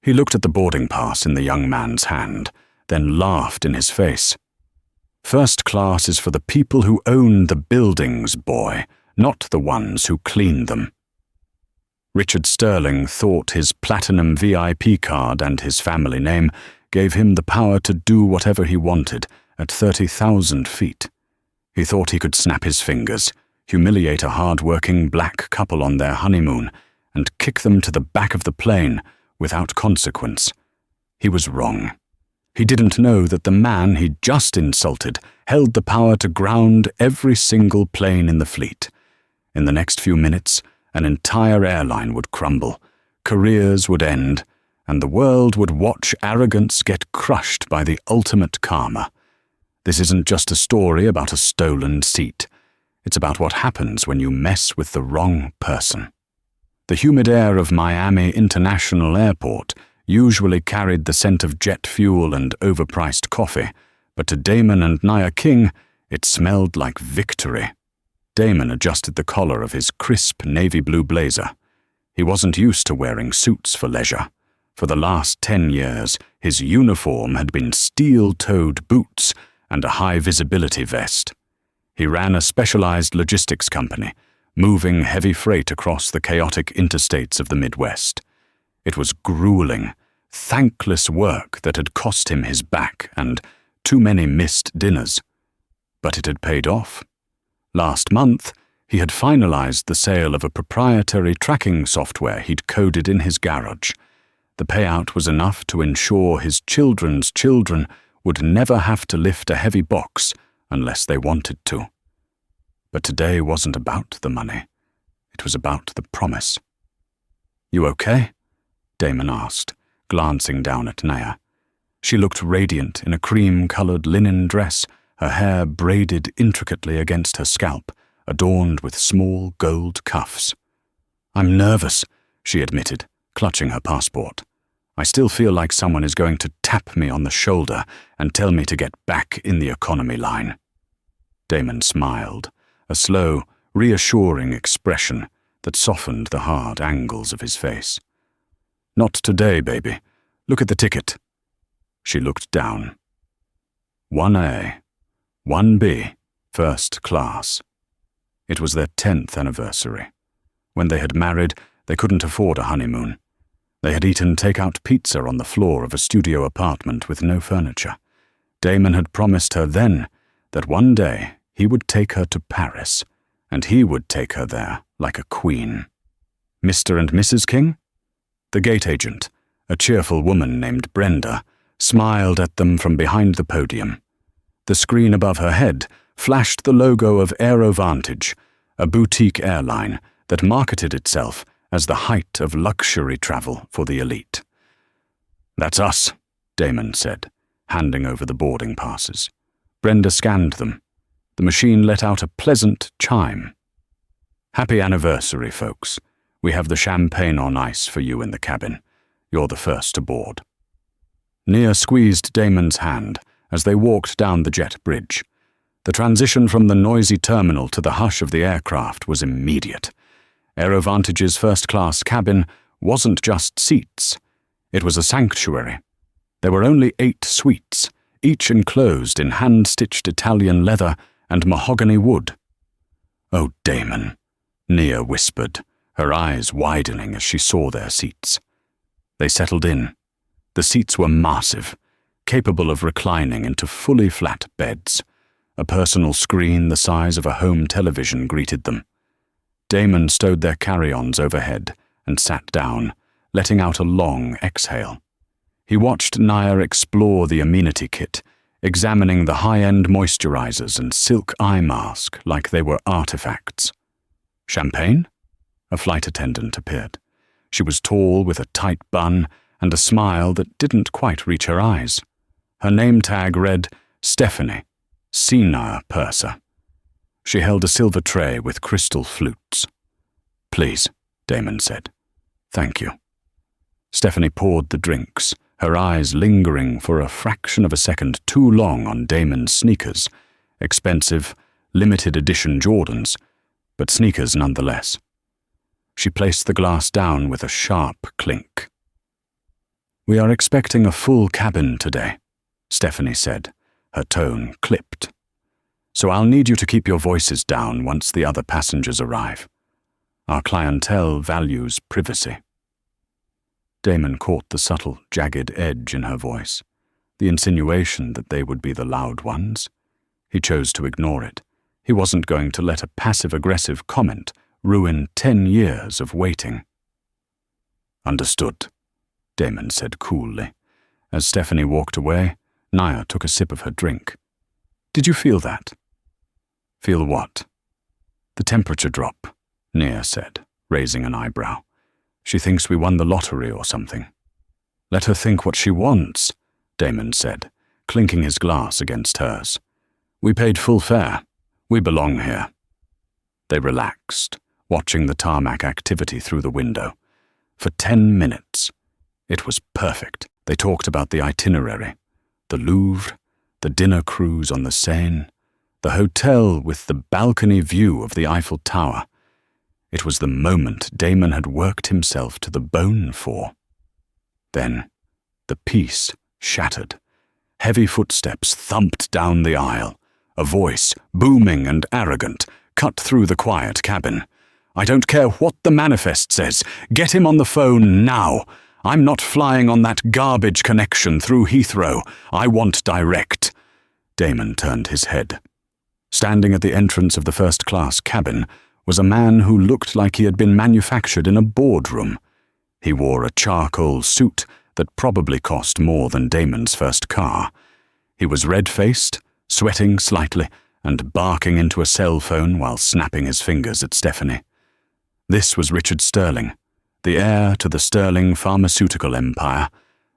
He looked at the boarding pass in the young man's hand, then laughed in his face. "First class is for the people who own the buildings, boy, not the ones who clean them." Richard Sterling thought his platinum VIP card and his family name gave him the power to do whatever he wanted at 30,000 feet. He thought he could snap his fingers, humiliate a hard-working black couple on their honeymoon, and kick them to the back of the plane without consequence. He was wrong. He didn't know that the man he'd just insulted held the power to ground every single plane in the fleet. In the next few minutes, an entire airline would crumble, careers would end, and the world would watch arrogance get crushed by the ultimate karma. This isn't just a story about a stolen seat. It's about what happens when you mess with the wrong person. The humid air of Miami International Airport usually carried the scent of jet fuel and overpriced coffee, but to Damon and Nia King, it smelled like victory. Damon adjusted the collar of his crisp navy blue blazer. He wasn't used to wearing suits for leisure. For the last 10 years, his uniform had been steel-toed boots and a high-visibility vest. He ran a specialized logistics company, moving heavy freight across the chaotic interstates of the Midwest. It was grueling, thankless work that had cost him his back and too many missed dinners. But it had paid off. Last month, he had finalized the sale of a proprietary tracking software he'd coded in his garage. The payout was enough to ensure his children's children would never have to lift a heavy box unless they wanted to. But today wasn't about the money. It was about the promise. "You okay?" Damon asked, glancing down at Nia. She looked radiant in a cream-colored linen dress, her hair braided intricately against her scalp, adorned with small gold cuffs. "I'm nervous," she admitted, clutching her passport. "I still feel like someone is going to tap me on the shoulder and tell me to get back in the economy line." Damon smiled, a slow, reassuring expression that softened the hard angles of his face. "Not today, baby. Look at the ticket." She looked down. 1A, 1B, first class. It was their 10th anniversary. When they had married, they couldn't afford a honeymoon. They had eaten take-out pizza on the floor of a studio apartment with no furniture. Damon had promised her then that one day he would take her to Paris, and he would take her there like a queen. "Mr. and Mrs. King?" The gate agent, a cheerful woman named Brenda, smiled at them from behind the podium. The screen above her head flashed the logo of AeroVantage, a boutique airline that marketed itself as the height of luxury travel for the elite. "That's us," Damon said, handing over the boarding passes. Brenda scanned them. The machine let out a pleasant chime. "Happy anniversary, folks. We have the champagne on ice for you in the cabin. You're the first aboard." Nia squeezed Damon's hand as they walked down the jet bridge. The transition from the noisy terminal to the hush of the aircraft was immediate. AeroVantage's first-class cabin wasn't just seats. It was a sanctuary. There were only 8 suites, each enclosed in hand-stitched Italian leather and mahogany wood. "Oh, Damon," Nia whispered, her eyes widening as she saw their seats. They settled in. The seats were massive, capable of reclining into fully flat beds. A personal screen the size of a home television greeted them. Damon stowed their carry-ons overhead and sat down, letting out a long exhale. He watched Nia explore the amenity kit, examining the high-end moisturizers and silk eye mask like they were artifacts. "Champagne?" A flight attendant appeared. She was tall with a tight bun and a smile that didn't quite reach her eyes. Her name tag read, Stephanie, Senior Purser. She held a silver tray with crystal flutes. "Please," Damon said. "Thank you." Stephanie poured the drinks, her eyes lingering for a fraction of a second too long on Damon's sneakers, expensive, limited edition Jordans, but sneakers nonetheless. She placed the glass down with a sharp clink. "We are expecting a full cabin today," Stephanie said, her tone clipped. "So I'll need you to keep your voices down once the other passengers arrive. Our clientele values privacy." Damon caught the subtle, jagged edge in her voice, the insinuation that they would be the loud ones. He chose to ignore it. He wasn't going to let a passive-aggressive comment ruin 10 years of waiting. "Understood," Damon said coolly. As Stephanie walked away, Naya took a sip of her drink. "Did you feel that?" "Feel what?" "The temperature drop," Nia said, raising an eyebrow. "She thinks we won the lottery or something." "Let her think what she wants," Damon said, clinking his glass against hers. "We paid full fare. We belong here." They relaxed, watching the tarmac activity through the window. For 10 minutes. It was perfect. They talked about the itinerary, the Louvre, the dinner cruise on the Seine, the hotel with the balcony view of the Eiffel Tower. It was the moment Damon had worked himself to the bone for. Then, the peace shattered. Heavy footsteps thumped down the aisle. A voice, booming and arrogant, cut through the quiet cabin. "I don't care what the manifest says. Get him on the phone now. I'm not flying on that garbage connection through Heathrow. I want direct." Damon turned his head. Standing at the entrance of the first-class cabin was a man who looked like he had been manufactured in a boardroom. He wore a charcoal suit that probably cost more than Damon's first car. He was red-faced, sweating slightly, and barking into a cell phone while snapping his fingers at Stephanie. This was Richard Sterling, the heir to the Sterling pharmaceutical empire,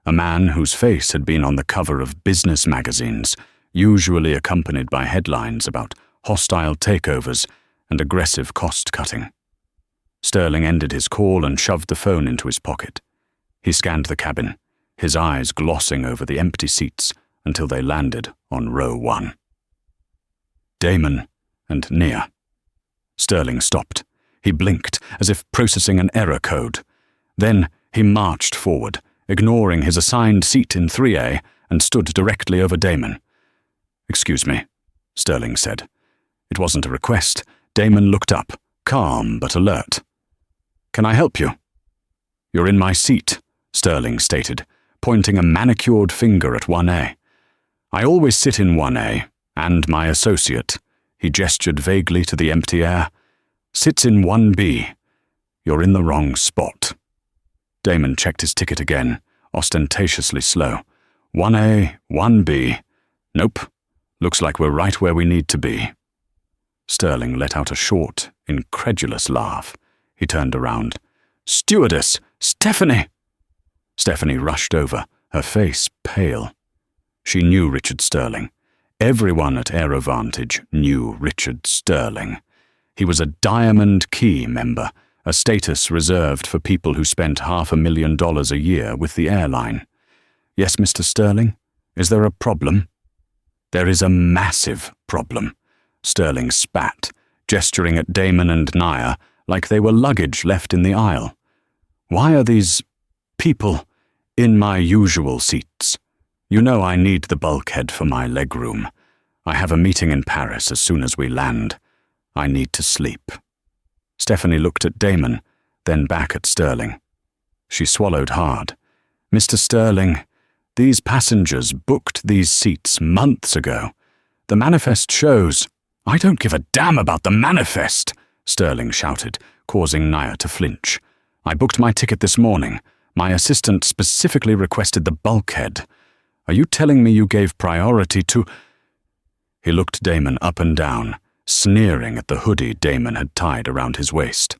a man whose face had been on the cover of business magazines, usually accompanied by headlines about hostile takeovers and aggressive cost-cutting. Sterling ended his call and shoved the phone into his pocket. He scanned the cabin, his eyes glossing over the empty seats until they landed on row 1. Damon and Nia. Sterling stopped. He blinked, as if processing an error code. Then he marched forward, ignoring his assigned seat in 3A, and stood directly over Damon. "Excuse me," Sterling said. It wasn't a request. Damon looked up, calm but alert. "Can I help you?" "You're in my seat," Sterling stated, pointing a manicured finger at 1A. "I always sit in 1A, and my associate," he gestured vaguely to the empty air, "sits in 1B. You're in the wrong spot." Damon checked his ticket again, ostentatiously slow. 1A, 1B. "Nope. Looks like we're right where we need to be." Sterling let out a short, incredulous laugh. He turned around. "Stewardess! Stephanie!" Stephanie rushed over, her face pale. She knew Richard Sterling. Everyone at AeroVantage knew Richard Sterling. He was a Diamond Key member, a status reserved for people who spent $500,000 a year with the airline. "Yes, Mr. Sterling? Is there a problem?" "There is a massive problem," Sterling spat, gesturing at Damon and Naya like they were luggage left in the aisle. "Why are these people in my usual seats? You know I need the bulkhead for my legroom. I have a meeting in Paris as soon as we land. I need to sleep." Stephanie looked at Damon, then back at Sterling. She swallowed hard. "Mr. Sterling, these passengers booked these seats months ago. The manifest shows—" "I don't give a damn about the manifest," Sterling shouted, causing Naya to flinch. "I booked my ticket this morning. My assistant specifically requested the bulkhead. Are you telling me you gave priority to—" He looked Damon up and down, sneering at the hoodie Damon had tied around his waist.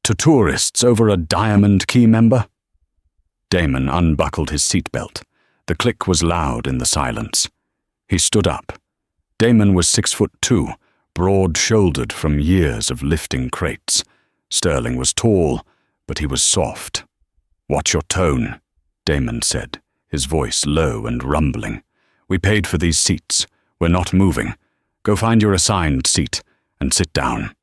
"To tourists over a Diamond Key member?" Damon unbuckled his seatbelt. The click was loud in the silence. He stood up. Damon was 6'2", broad-shouldered from years of lifting crates. Sterling was tall, but he was soft. "Watch your tone," Damon said, his voice low and rumbling. "We paid for these seats. We're not moving. Go find your assigned seat and sit down."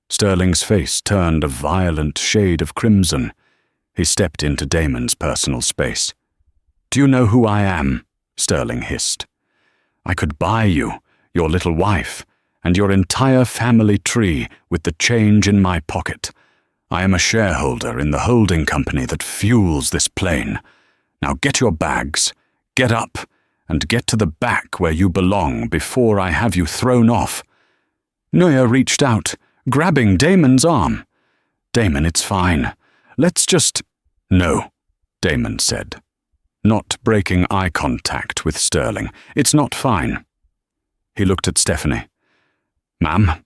Sterling's face turned a violent shade of crimson. He stepped into Damon's personal space. "Do you know who I am?" Sterling hissed. "I could buy you, your little wife, and your entire family tree with the change in my pocket. I am a shareholder in the holding company that fuels this plane. Now get your bags, get up, and get to the back where you belong before I have you thrown off." Neuer reached out, grabbing Damon's arm. "Damon, it's fine. Let's just—" "No," Damon said, not breaking eye contact with Sterling. "It's not fine." He looked at Stephanie. "Ma'am,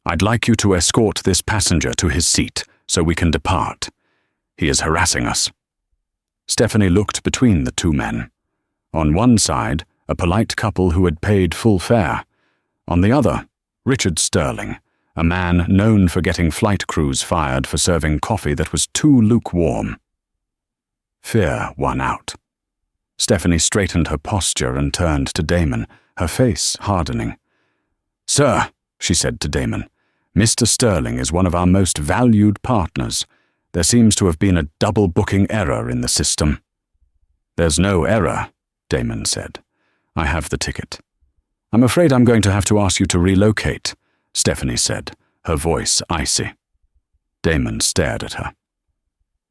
I'd like you to escort this passenger to his seat so we can depart. He is harassing us." Stephanie looked between the two men. On one side, a polite couple who had paid full fare. On the other, Richard Sterling, a man known for getting flight crews fired for serving coffee that was too lukewarm. Fear won out. Stephanie straightened her posture and turned to Damon, her face hardening. "Sir," she said to Damon, "Mr. Sterling is one of our most valued partners. There seems to have been a double-booking error in the system." "There's no error," Damon said. "I have the ticket." "I'm afraid I'm going to have to ask you to relocate," Stephanie said, her voice icy. Damon stared at her.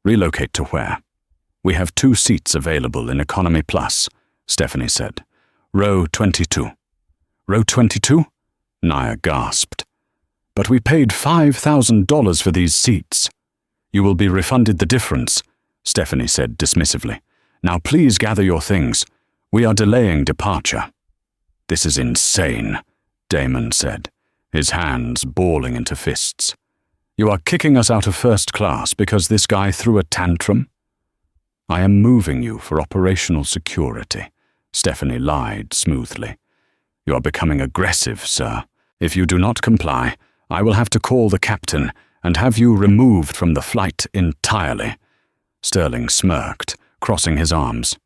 "Relocate to where?" "We have 2 seats available in Economy Plus," Stephanie said. "Row 22. "Row 22? Neuer gasped. "But we paid $5,000 for these seats." "You will be refunded the difference," Stephanie said dismissively. "Now please gather your things. We are delaying departure." "This is insane," Damon said, his hands balling into fists. "You are kicking us out of first class because this guy threw a tantrum?" "I am moving you for operational security," Stephanie lied smoothly. "You are becoming aggressive, sir. If you do not comply, I will have to call the captain and have you removed from the flight entirely." Sterling smirked, crossing his arms.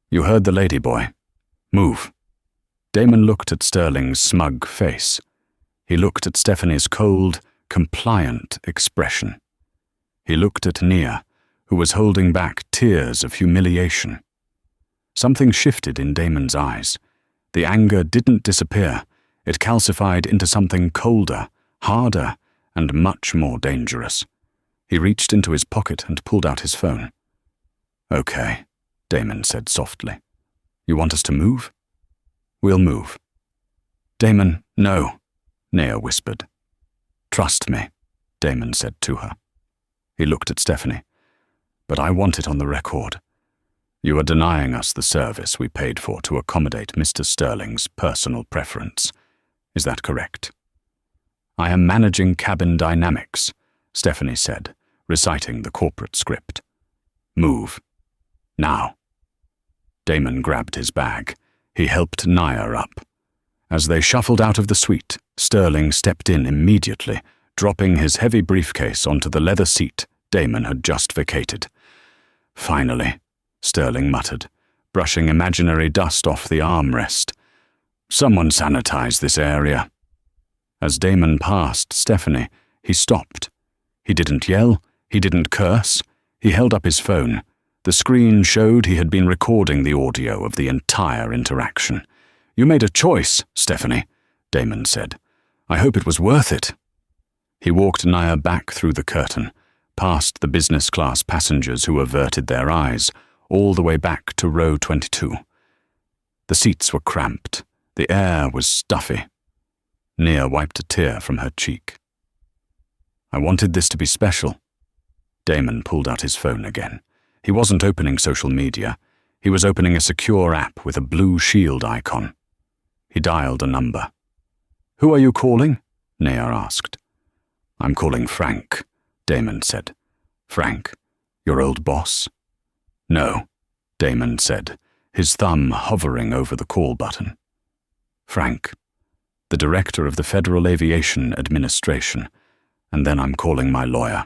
"You heard the lady, boy. Move." Damon looked at Sterling's smug face. He looked at Stephanie's cold, compliant expression. He looked at Nia, who was holding back tears of humiliation. Something shifted in Damon's eyes. The anger didn't disappear. It calcified into something colder, harder, and much more dangerous. He reached into his pocket and pulled out his phone. "Okay," Damon said softly. "You want us to move?" "We'll move." "Damon, no," Nia whispered. "Trust me," Damon said to her. He looked at Stephanie. "But I want it on the record. You are denying us the service we paid for to accommodate Mr. Sterling's personal preference. Is that correct?" "I am managing cabin dynamics," Stephanie said, reciting the corporate script. "Move. Now." Damon grabbed his bag. He helped Nia up. As they shuffled out of the suite, Sterling stepped in immediately, dropping his heavy briefcase onto the leather seat Damon had just vacated. "Finally," Sterling muttered, brushing imaginary dust off the armrest. "Someone sanitize this area." As Damon passed Stephanie, he stopped. He didn't yell, he didn't curse. He held up his phone. The screen showed he had been recording the audio of the entire interaction. "You made a choice, Stephanie," Damon said. "I hope it was worth it." He walked Nia back through the curtain, past the business-class passengers who averted their eyes, all the way back to row 22. The seats were cramped. The air was stuffy. Nia wiped a tear from her cheek. "I wanted this to be special." Damon pulled out his phone again. He wasn't opening social media. He was opening a secure app with a blue shield icon. He dialed a number. "Who are you calling?" Nia asked. "I'm calling Frank," Damon said. "Frank, your old boss?" "No," Damon said, his thumb hovering over the call button. "Frank, the director of the Federal Aviation Administration, and then I'm calling my lawyer."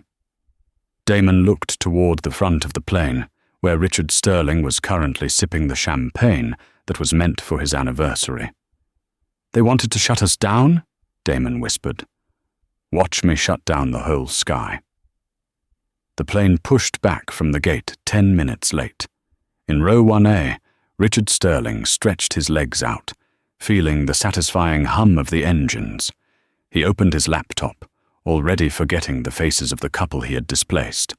Damon looked toward the front of the plane, where Richard Sterling was currently sipping the champagne that was meant for his anniversary. "They wanted to shut us down?" Damon whispered. "Watch me shut down the whole sky." The plane pushed back from the gate 10 minutes late. In row 1A, Richard Sterling stretched his legs out, feeling the satisfying hum of the engines. He opened his laptop, already forgetting the faces of the couple he had displaced.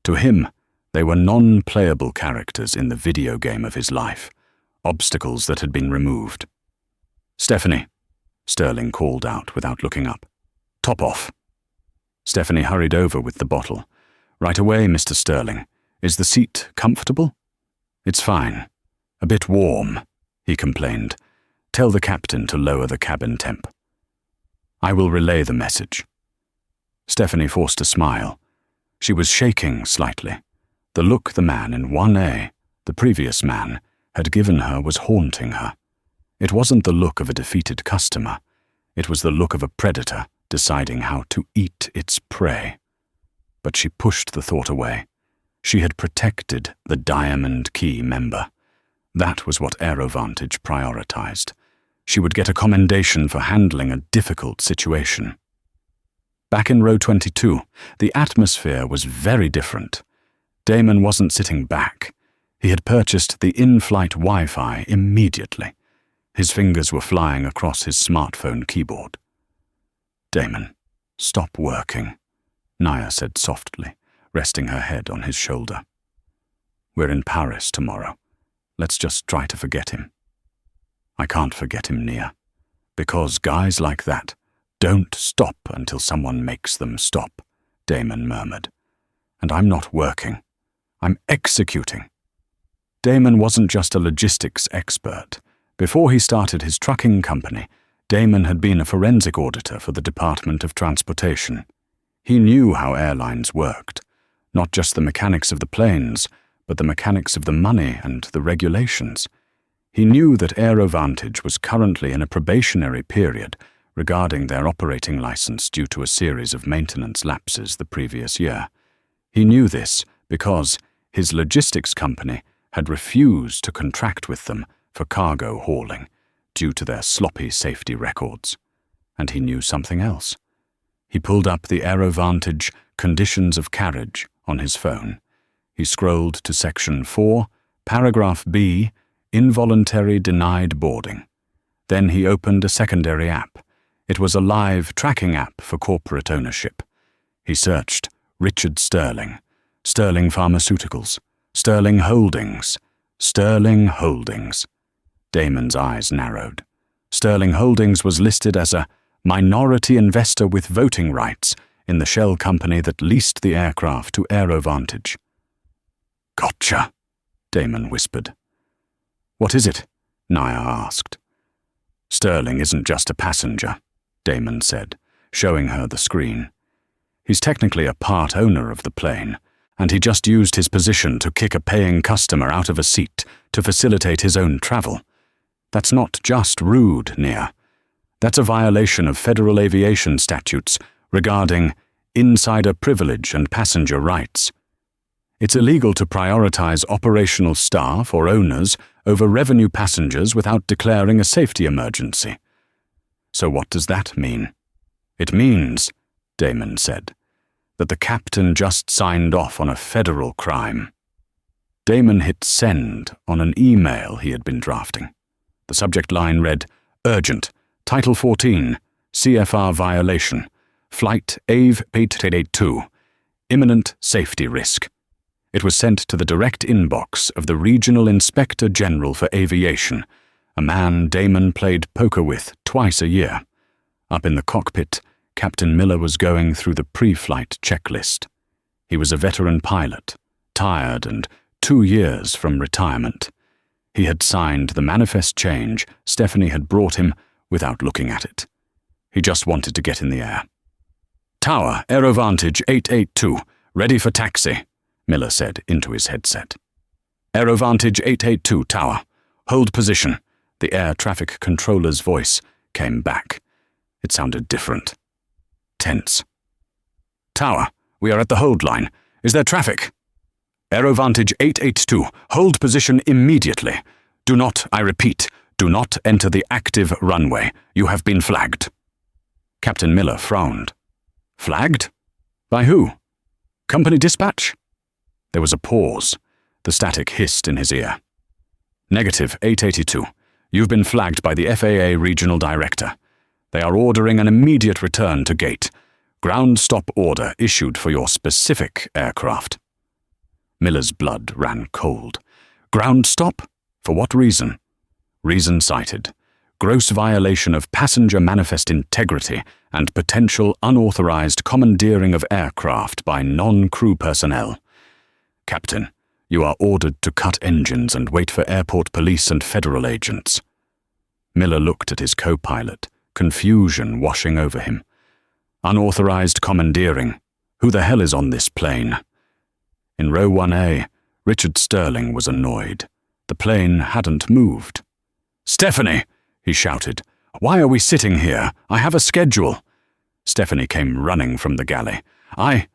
To him, they were non-playable characters in the video game of his life, obstacles that had been removed. "Stephanie," Sterling called out without looking up. "Top off." Stephanie hurried over with the bottle. "Right away, Mr. Sterling. Is the seat comfortable?" "It's fine. A bit warm," he complained. "Tell the captain to lower the cabin temp." "I will relay the message." Stephanie forced a smile. She was shaking slightly. The look the man in 1A, the previous man, had given her was haunting her. It wasn't the look of a defeated customer. It was the look of a predator deciding how to eat its prey. But she pushed the thought away. She had protected the Diamond Key member. That was what AeroVantage prioritized. She would get a commendation for handling a difficult situation. Back in row 22, the atmosphere was very different. Damon wasn't sitting back. He had purchased the in-flight Wi-Fi immediately. His fingers were flying across his smartphone keyboard. "Damon, stop working," Naya said softly, resting her head on his shoulder. "We're in Paris tomorrow. Let's just try to forget him." "I can't forget him, Nia, because guys like that don't stop until someone makes them stop," Damon murmured. "And I'm not working. I'm executing." Damon wasn't just a logistics expert. Before he started his trucking company, Damon had been a forensic auditor for the Department of Transportation. He knew how airlines worked, not just the mechanics of the planes, but the mechanics of the money and the regulations. He knew that AeroVantage was currently in a probationary period regarding their operating license due to a series of maintenance lapses the previous year. He knew this because his logistics company had refused to contract with them for cargo hauling due to their sloppy safety records. And he knew something else. He pulled up the AeroVantage Conditions of Carriage on his phone. He scrolled to Section 4, Paragraph B, Involuntary Denied Boarding. Then he opened a secondary app. It was a live tracking app for corporate ownership. He searched Richard Sterling, Sterling Pharmaceuticals, Sterling Holdings, Sterling Holdings. Damon's eyes narrowed. Sterling Holdings was listed as a minority investor with voting rights in the shell company that leased the aircraft to AeroVantage. "Gotcha," Damon whispered. "What is it?" Naya asked. "Sterling isn't just a passenger," Damon said, showing her the screen. "He's technically a part owner of the plane, and he just used his position to kick a paying customer out of a seat to facilitate his own travel. That's not just rude, Nia. That's a violation of federal aviation statutes regarding insider privilege and passenger rights. It's illegal to prioritize operational staff or owners over revenue passengers without declaring a safety emergency." "So what does that mean?" "It means," Damon said, "that the captain just signed off on a federal crime." Damon hit send on an email he had been drafting. The subject line read, "Urgent, Title 14, CFR violation, Flight AVE 882, imminent safety risk." It was sent to the direct inbox of the Regional Inspector General for Aviation, a man Damon played poker with twice a year. Up in the cockpit, Captain Miller was going through the pre-flight checklist. He was a veteran pilot, tired and 2 years from retirement. He had signed the manifest change Stephanie had brought him without looking at it. He just wanted to get in the air. "Tower, AeroVantage 882, ready for taxi," Miller said into his headset. "AeroVantage 882, Tower. Hold position." The air traffic controller's voice came back. It sounded different. Tense. "Tower, we are at the hold line. Is there traffic?" "AeroVantage 882, hold position immediately. Do not, I repeat, do not enter the active runway. You have been flagged." Captain Miller frowned. "Flagged? By who?" Company dispatch? There was a pause. The static hissed in his ear. Negative 882. You've been flagged by the FAA Regional Director. They are ordering an immediate return to gate. Ground stop order issued for your specific aircraft. Miller's blood ran cold. Ground stop? For what reason? Reason cited. Gross violation of passenger manifest integrity and potential unauthorized commandeering of aircraft by non-crew personnel. Captain, you are ordered to cut engines and wait for airport police and federal agents. Miller looked at his co-pilot, confusion washing over him. Unauthorized commandeering. Who the hell is on this plane? In row 1A, Richard Sterling was annoyed. The plane hadn't moved. Stephanie, he shouted. Why are we sitting here? I have a schedule. Stephanie came running from the galley. I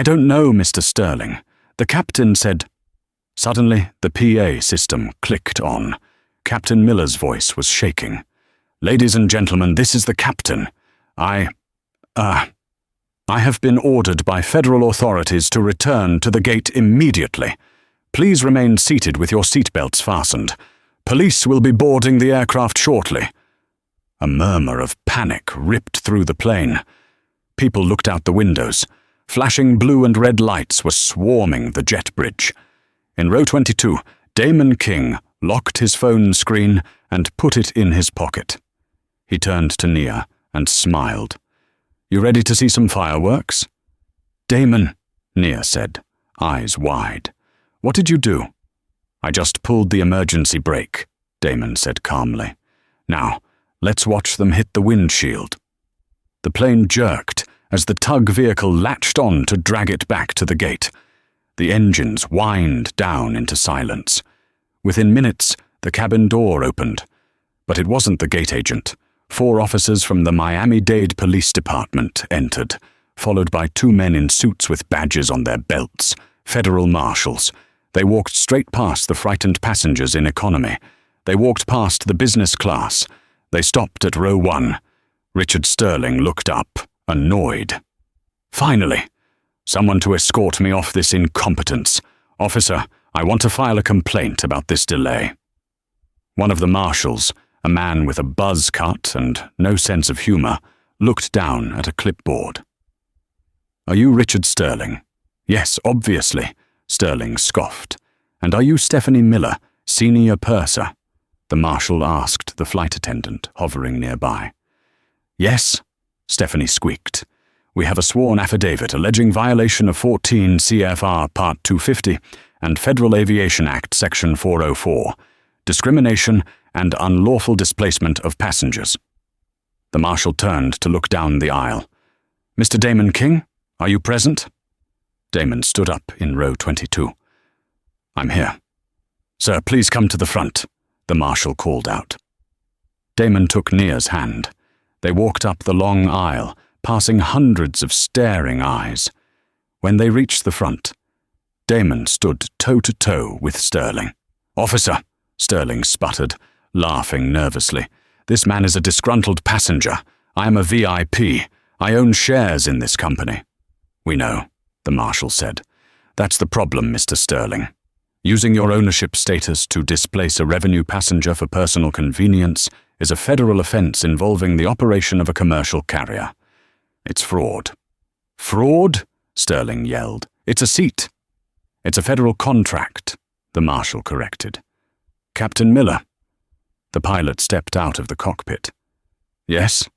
don't know, Mr. Sterling. The captain said... Suddenly, the PA system clicked on. Captain Miller's voice was shaking. Ladies and gentlemen, this is the captain. I have been ordered by federal authorities to return to the gate immediately. Please remain seated with your seatbelts fastened. Police will be boarding the aircraft shortly. A murmur of panic ripped through the plane. People looked out the windows. Flashing blue and red lights were swarming the jet bridge. In row 22, Damon King locked his phone screen and put it in his pocket. He turned to Nia and smiled. You ready to see some fireworks? Damon, Nia said, eyes wide. What did you do? I just pulled the emergency brake, Damon said calmly. Now, let's watch them hit the windshield. The plane jerked as the tug vehicle latched on to drag it back to the gate. The engines whined down into silence. Within minutes, the cabin door opened. But it wasn't the gate agent. 4 officers from the Miami-Dade Police Department entered, followed by 2 men in suits with badges on their belts, federal marshals. They walked straight past the frightened passengers in economy. They walked past the business class. They stopped at row 1. Richard Sterling looked up, annoyed. Finally, someone to escort me off this incompetence. Officer, I want to file a complaint about this delay. One of the marshals, a man with a buzz cut and no sense of humor, looked down at a clipboard. Are you Richard Sterling? Yes, obviously, Sterling scoffed. And are you Stephanie Miller, senior purser? The marshal asked the flight attendant, hovering nearby. Yes, Stephanie squeaked. We have a sworn affidavit alleging violation of 14 CFR Part 250 and Federal Aviation Act Section 404, discrimination and unlawful displacement of passengers. The marshal turned to look down the aisle. Mr. Damon King, are you present? Damon stood up in row 22. I'm here. Sir, please come to the front, the marshal called out. Damon took Nia's hand. They walked up the long aisle, passing hundreds of staring eyes. When they reached the front, Damon stood toe-to-toe with Sterling. Officer, Sterling sputtered, laughing nervously. This man is a disgruntled passenger. I am a VIP. I own shares in this company. We know, the marshal said. That's the problem, Mr. Sterling. Using your ownership status to displace a revenue passenger for personal convenience is a federal offense involving the operation of a commercial carrier. It's fraud. Fraud? Sterling yelled. It's a seat. It's a federal contract, the marshal corrected. Captain Miller. The pilot stepped out of the cockpit. Yes?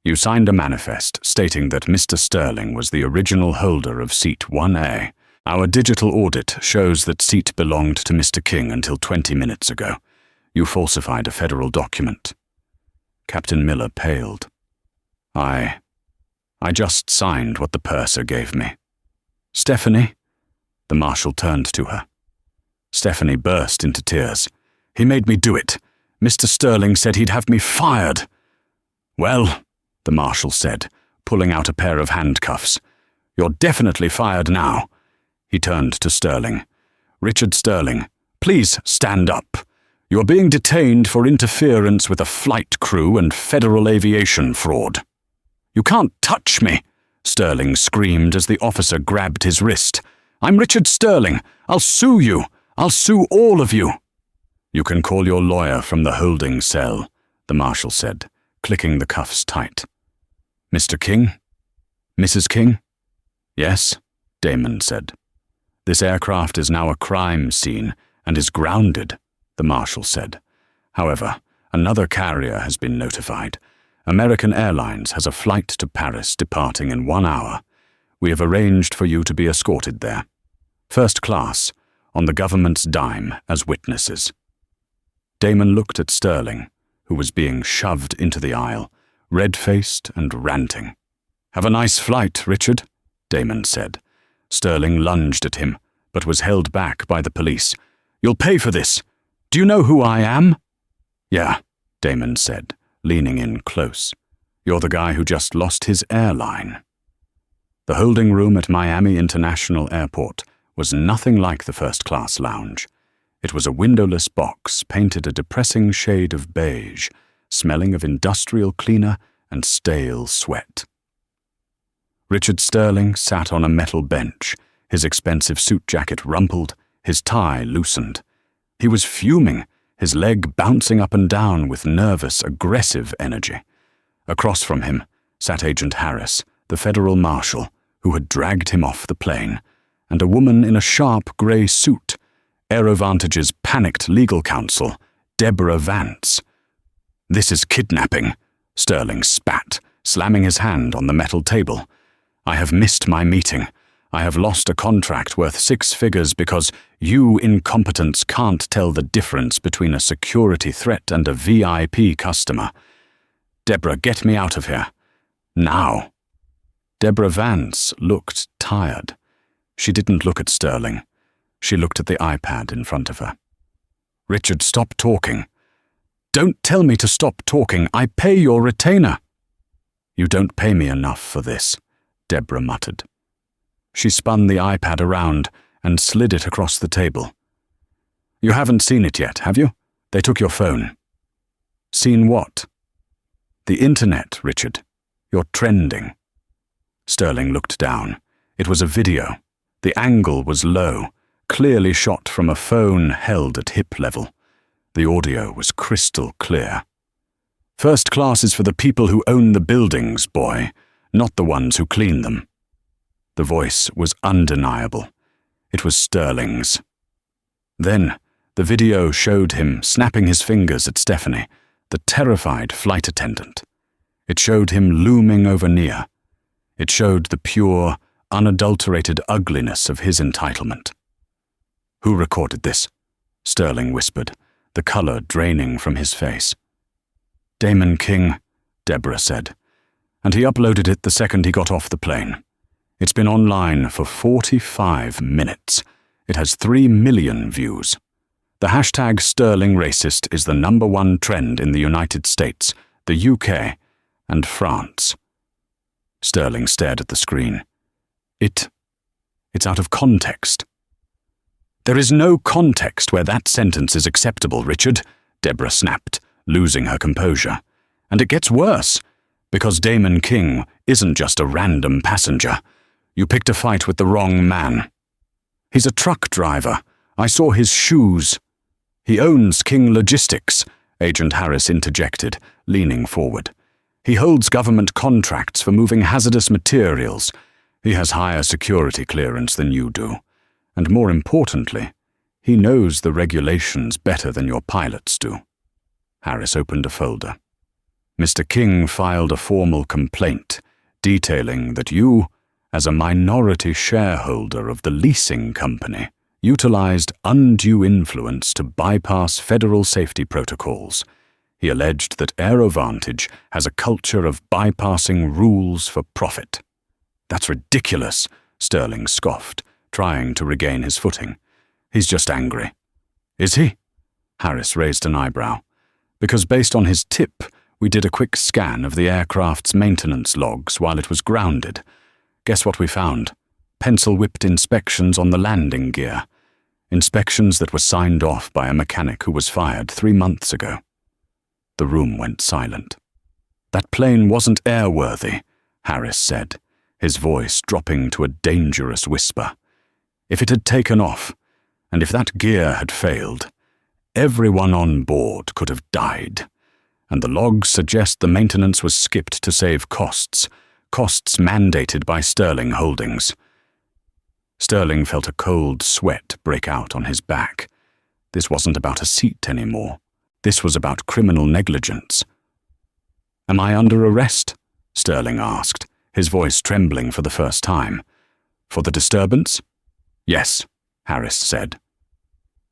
You signed a manifest stating that Mr. Sterling was the original holder of seat 1A. Our digital audit shows that seat belonged to Mr. King until 20 minutes ago. You falsified a federal document. Captain Miller paled. I just signed what the purser gave me. Stephanie? The marshal turned to her. Stephanie burst into tears. He made me do it. Mr. Sterling said he'd have me fired. Well, the marshal said, pulling out a pair of handcuffs. You're definitely fired now. He turned to Sterling. Richard Sterling, please stand up. You're being detained for interference with a flight crew and federal aviation fraud. You can't touch me, Sterling screamed as the officer grabbed his wrist. "I'm Richard Sterling. I'll sue you. I'll sue all of you." "You can call your lawyer from the holding cell," the marshal said, clicking the cuffs tight. "Mr. King? Mrs. King?" "Yes," Damon said. "This aircraft is now a crime scene and is grounded," the marshal said. "However, another carrier has been notified. American Airlines has a flight to Paris departing in 1 hour. We have arranged for you to be escorted there. First class, on the government's dime as witnesses." Damon looked at Sterling, who was being shoved into the aisle, red-faced and ranting. "Have a nice flight, Richard," Damon said. Sterling lunged at him, but was held back by the police. "You'll pay for this. Do you know who I am?" "Yeah," Damon said, leaning in close. "You're the guy who just lost his airline." The holding room at Miami International Airport was nothing like the first-class lounge. It was a windowless box painted a depressing shade of beige, smelling of industrial cleaner and stale sweat. Richard Sterling sat on a metal bench, his expensive suit jacket rumpled, his tie loosened. He was fuming, his leg bouncing up and down with nervous, aggressive energy. Across from him sat Agent Harris, the federal marshal, who had dragged him off the plane, and a woman in a sharp grey suit, Aerovantage's panicked legal counsel, Deborah Vance. "This is kidnapping," Sterling spat, slamming his hand on the metal table. "I have missed my meeting. I have lost a contract worth 6 figures because you incompetents can't tell the difference between a security threat and a VIP customer. Deborah, get me out of here. Now." Deborah Vance looked tired. She didn't look at Sterling. She looked at the iPad in front of her. "Richard, stop talking." "Don't tell me to stop talking. I pay your retainer." "You don't pay me enough for this," Deborah muttered. She spun the iPad around and slid it across the table. "You haven't seen it yet, have you? They took your phone." "Seen what?" "The internet, Richard. You're trending." Sterling looked down. It was a video. The angle was low, clearly shot from a phone held at hip level. The audio was crystal clear. "First class is for the people who own the buildings, boy, not the ones who clean them." The voice was undeniable. It was Sterling's. Then, the video showed him snapping his fingers at Stephanie, the terrified flight attendant. It showed him looming over Nia. It showed the pure, unadulterated ugliness of his entitlement. "Who recorded this?" Sterling whispered, the color draining from his face. "Damon King," Deborah said, "and he uploaded it the second he got off the plane. It's been online for 45 minutes. It has 3 million views. The hashtag Sterling Racist is the #1 trend in the United States, the UK, and France." Sterling stared at the screen. It's out of context." "There is no context where that sentence is acceptable, Richard," Deborah snapped, losing her composure. "And it gets worse, because Damon King isn't just a random passenger. You picked a fight with the wrong man. He's a truck driver. I saw his shoes." "He owns King Logistics," Agent Harris interjected, leaning forward. "He holds government contracts for moving hazardous materials. He has higher security clearance than you do. And more importantly, he knows the regulations better than your pilots do." Harris opened a folder. "Mr. King filed a formal complaint detailing that you, as a minority shareholder of the leasing company, utilized undue influence to bypass federal safety protocols. He alleged that Airovantage has a culture of bypassing rules for profit." "That's ridiculous," Sterling scoffed, trying to regain his footing. "He's just angry." "Is he?" Harris raised an eyebrow. "Because based on his tip, we did a quick scan of the aircraft's maintenance logs while it was grounded. Guess what we found? Pencil-whipped inspections on the landing gear. Inspections that were signed off by a mechanic who was fired 3 months ago." The room went silent. "That plane wasn't airworthy," Harris said, his voice dropping to a dangerous whisper. If it had taken off, and if that gear had failed, everyone on board could have died, and the logs suggest the maintenance was skipped to save costs mandated by Sterling Holdings. Sterling felt a cold sweat break out on his back. This wasn't about a seat anymore. This was about criminal negligence. "Am I under arrest?" Sterling asked, his voice trembling for the first time. "For the disturbance?" "Yes," Harris said.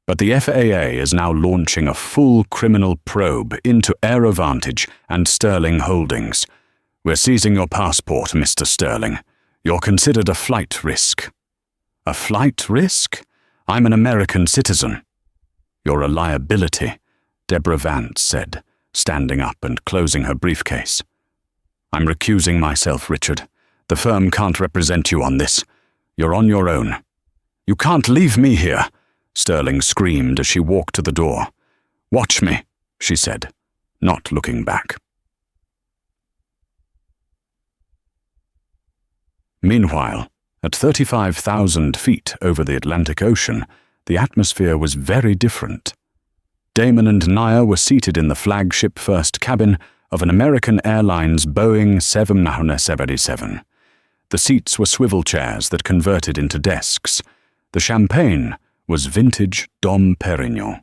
"But the FAA is now launching a full criminal probe into AeroVantage and Sterling Holdings. We're seizing your passport, Mr. Sterling. You're considered a flight risk." "A flight risk? I'm an American citizen." "You're a liability," Deborah Vance said, standing up and closing her briefcase. "I'm recusing myself, Richard. The firm can't represent you on this. You're on your own." "You can't leave me here," Sterling screamed as she walked to the door. "Watch me," she said, not looking back. Meanwhile, at 35,000 feet over the Atlantic Ocean, the atmosphere was very different. Damon and Naya were seated in the flagship first cabin of an American Airlines Boeing 777. The seats were swivel chairs that converted into desks. The champagne was vintage Dom Perignon.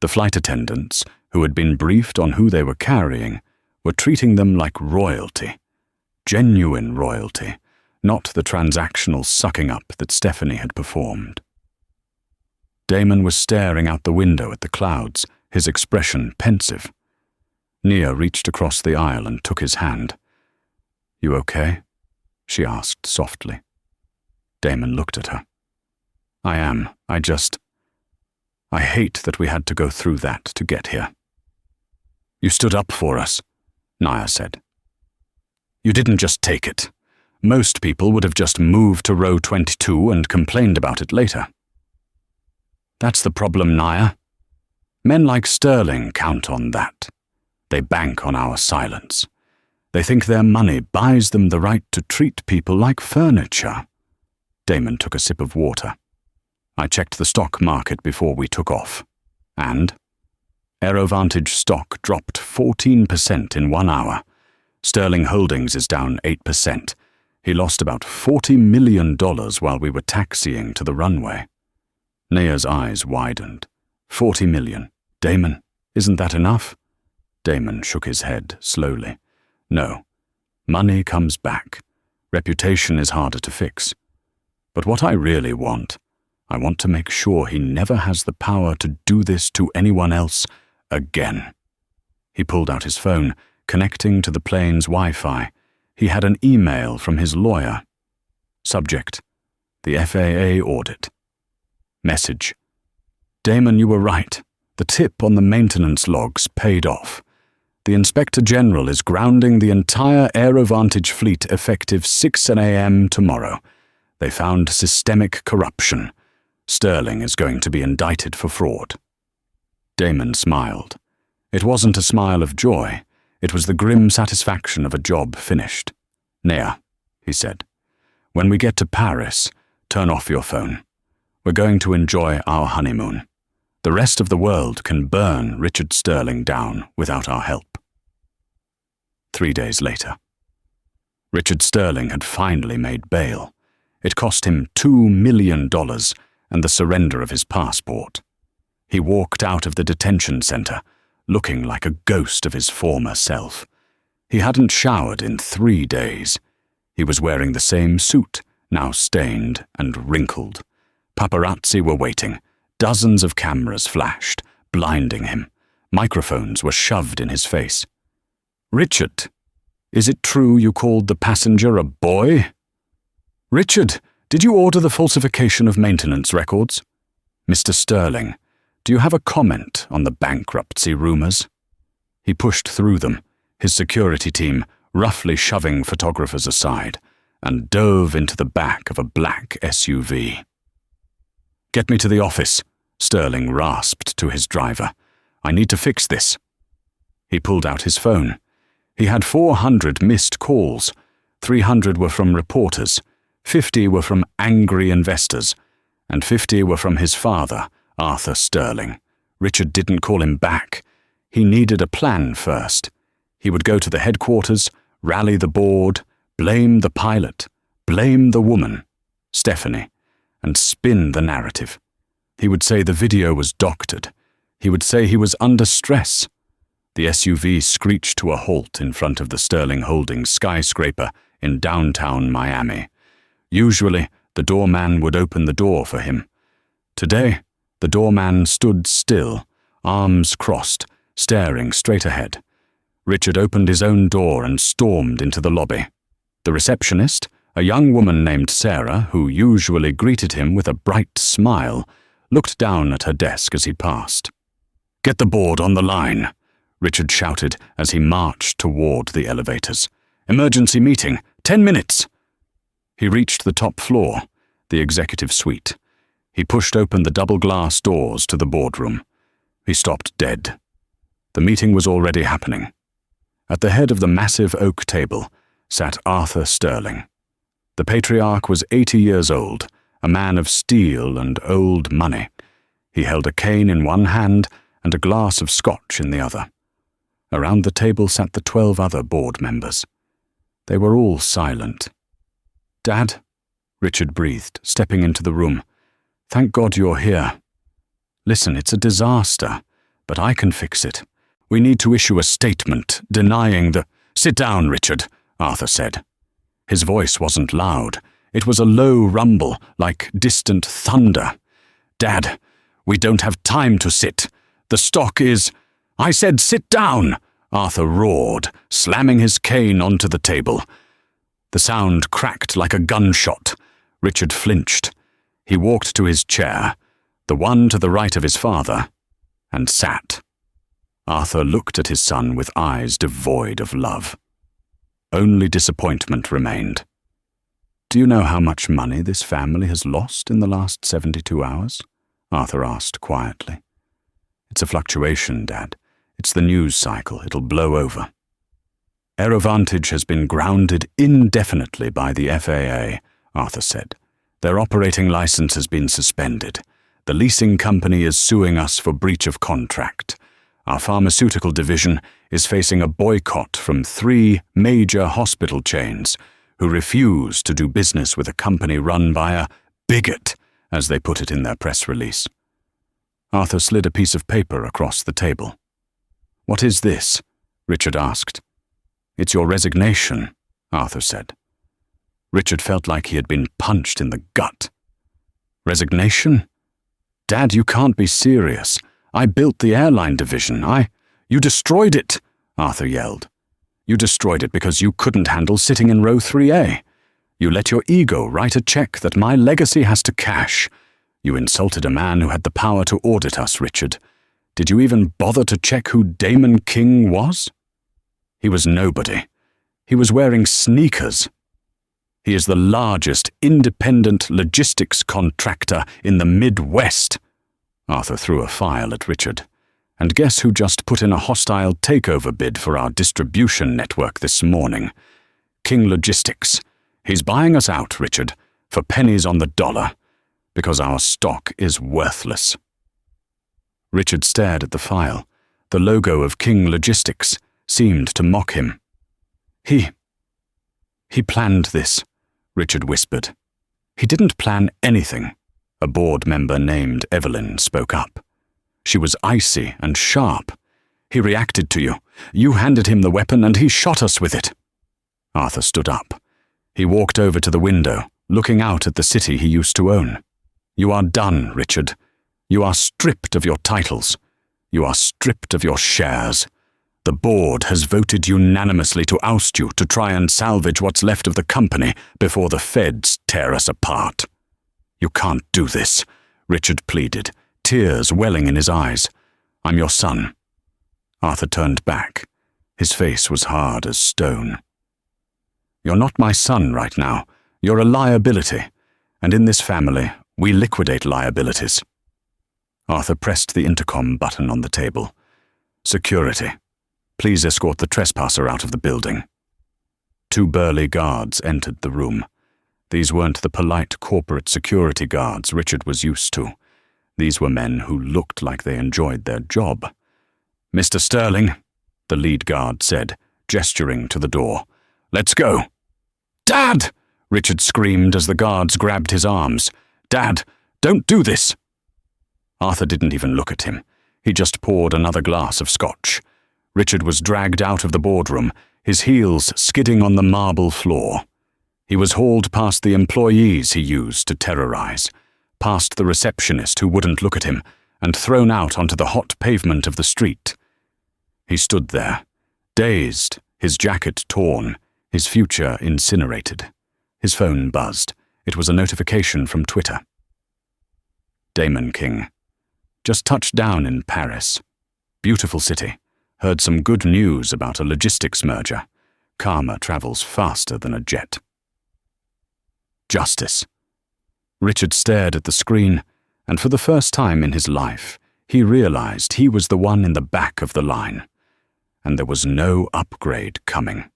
The flight attendants, who had been briefed on who they were carrying, were treating them like royalty. Genuine royalty, not the transactional sucking up that Stephanie had performed. Damon was staring out the window at the clouds, his expression pensive. Nia reached across the aisle and took his hand. "You okay?" she asked softly. Damon looked at her. "I am. I hate that we had to go through that to get here." "You stood up for us," Nia said. "You didn't just take it. Most people would have just moved to row 22 and complained about it later." "That's the problem, Nia. Men like Sterling count on that. They bank on our silence. They think their money buys them the right to treat people like furniture." Damon took a sip of water. "I checked the stock market before we took off. And AeroVantage stock dropped 14% in 1 hour. Sterling Holdings is down 8%. He lost about $40 million while we were taxiing to the runway." Nia's eyes widened. $40 million. Damon, isn't that enough?" Damon shook his head slowly. "No. Money comes back. Reputation is harder to fix. But what I really want, I want to make sure he never has the power to do this to anyone else again." He pulled out his phone, connecting to the plane's Wi-Fi. He had an email from his lawyer. Subject: the FAA audit. Message: "Damon, you were right. The tip on the maintenance logs paid off. The Inspector General is grounding the entire AeroVantage fleet effective 6 a.m. tomorrow. They found systemic corruption. Sterling is going to be indicted for fraud." Damon smiled. It wasn't a smile of joy. It was the grim satisfaction of a job finished. "Nia," he said, "when we get to Paris, turn off your phone. We're going to enjoy our honeymoon. The rest of the world can burn Richard Sterling down without our help." 3 days later. Richard Sterling had finally made bail. It cost him $2 million and the surrender of his passport. He walked out of the detention center, looking like a ghost of his former self. He hadn't showered in 3 days. He was wearing the same suit, now stained and wrinkled. Paparazzi were waiting. Dozens of cameras flashed, blinding him. Microphones were shoved in his face. "Richard, is it true you called the passenger a boy?" "Richard, did you order the falsification of maintenance records?" "Mr. Sterling, do you have a comment on the bankruptcy rumors?" He pushed through them, his security team roughly shoving photographers aside, and dove into the back of a black SUV. "Get me to the office," Sterling rasped to his driver. "I need to fix this." He pulled out his phone. He had 400 missed calls. 300 were from reporters, 50 were from angry investors, and 50 were from his father, Arthur Sterling. Richard didn't call him back. He needed a plan first. He would go to the headquarters, rally the board, blame the pilot, blame the woman, Stephanie, and spin the narrative. He would say the video was doctored. He would say he was under stress. The SUV screeched to a halt in front of the Sterling Holdings skyscraper in downtown Miami. Usually, the doorman would open the door for him. Today, the doorman stood still, arms crossed, staring straight ahead. Richard opened his own door and stormed into the lobby. The receptionist, a young woman named Sarah, who usually greeted him with a bright smile, looked down at her desk as he passed. "Get the board on the line," Richard shouted as he marched toward the elevators. "Emergency meeting, 10 minutes!" He reached the top floor, the executive suite. He pushed open the double-glass doors to the boardroom. He stopped dead. The meeting was already happening. At the head of the massive oak table sat Arthur Sterling. The patriarch was 80 years old, a man of steel and old money. He held a cane in one hand and a glass of scotch in the other. Around the table sat the 12 other board members. They were all silent. "Dad," Richard breathed, stepping into the room. "Thank God you're here. Listen, it's a disaster, but I can fix it. We need to issue a statement denying the—" "Sit down, Richard," Arthur said. His voice wasn't loud. It was a low rumble, like distant thunder. "Dad, we don't have time to sit. The stock is—" "I said sit down!" Arthur roared, slamming his cane onto the table. The sound cracked like a gunshot. Richard flinched. He walked to his chair, the one to the right of his father, and sat. Arthur looked at his son with eyes devoid of love. Only disappointment remained. "Do you know how much money this family has lost in the last 72 hours?" Arthur asked quietly. "It's a fluctuation, Dad. It's the news cycle. It'll blow over." "Aerovantage has been grounded indefinitely by the FAA," Arthur said. "Their operating license has been suspended. The leasing company is suing us for breach of contract. Our pharmaceutical division is facing a boycott from 3 major hospital chains who refuse to do business with a company run by a bigot, as they put it in their press release." Arthur slid a piece of paper across the table. "What is this?" Richard asked. "It's your resignation," Arthur said. Richard felt like he had been punched in the gut. "Resignation? Dad, you can't be serious. I built the airline division. You destroyed it," Arthur yelled. "You destroyed it because you couldn't handle sitting in row 3A. You let your ego write a check that my legacy has to cash. You insulted a man who had the power to audit us, Richard. Did you even bother to check who Damon King was? He was nobody. He was wearing sneakers. He is the largest independent logistics contractor in the Midwest." Arthur threw a file at Richard. "And guess who just put in a hostile takeover bid for our distribution network this morning? King Logistics. He's buying us out, Richard, for pennies on the dollar, because our stock is worthless." Richard stared at the file. The logo of King Logistics seemed to mock him. He planned this," Richard whispered. "He didn't plan anything." A board member named Evelyn spoke up. She was icy and sharp. "He reacted to you. You handed him the weapon and he shot us with it." Arthur stood up. He walked over to the window, looking out at the city he used to own. "You are done, Richard. You are stripped of your titles. You are stripped of your shares. The board has voted unanimously to oust you to try and salvage what's left of the company before the feds tear us apart." "You can't do this," Richard pleaded, tears welling in his eyes. "I'm your son." Arthur turned back. His face was hard as stone. "You're not my son right now. You're a liability. And in this family, we liquidate liabilities." Arthur pressed the intercom button on the table. "Security. Please escort the trespasser out of the building." 2 burly guards entered the room. These weren't the polite corporate security guards Richard was used to. These were men who looked like they enjoyed their job. "Mr. Sterling," the lead guard said, gesturing to the door. "Let's go." "Dad!" Richard screamed as the guards grabbed his arms. "Dad, don't do this!" Arthur didn't even look at him. He just poured another glass of scotch. Richard was dragged out of the boardroom, his heels skidding on the marble floor. He was hauled past the employees he used to terrorize, past the receptionist who wouldn't look at him, and thrown out onto the hot pavement of the street. He stood there, dazed, his jacket torn, his future incinerated. His phone buzzed. It was a notification from Twitter. Damon King. Just touched down in Paris. Beautiful city. Heard some good news about a logistics merger. Karma travels faster than a jet. Justice. Richard stared at the screen, and for the first time in his life, he realized he was the one in the back of the line. And there was no upgrade coming.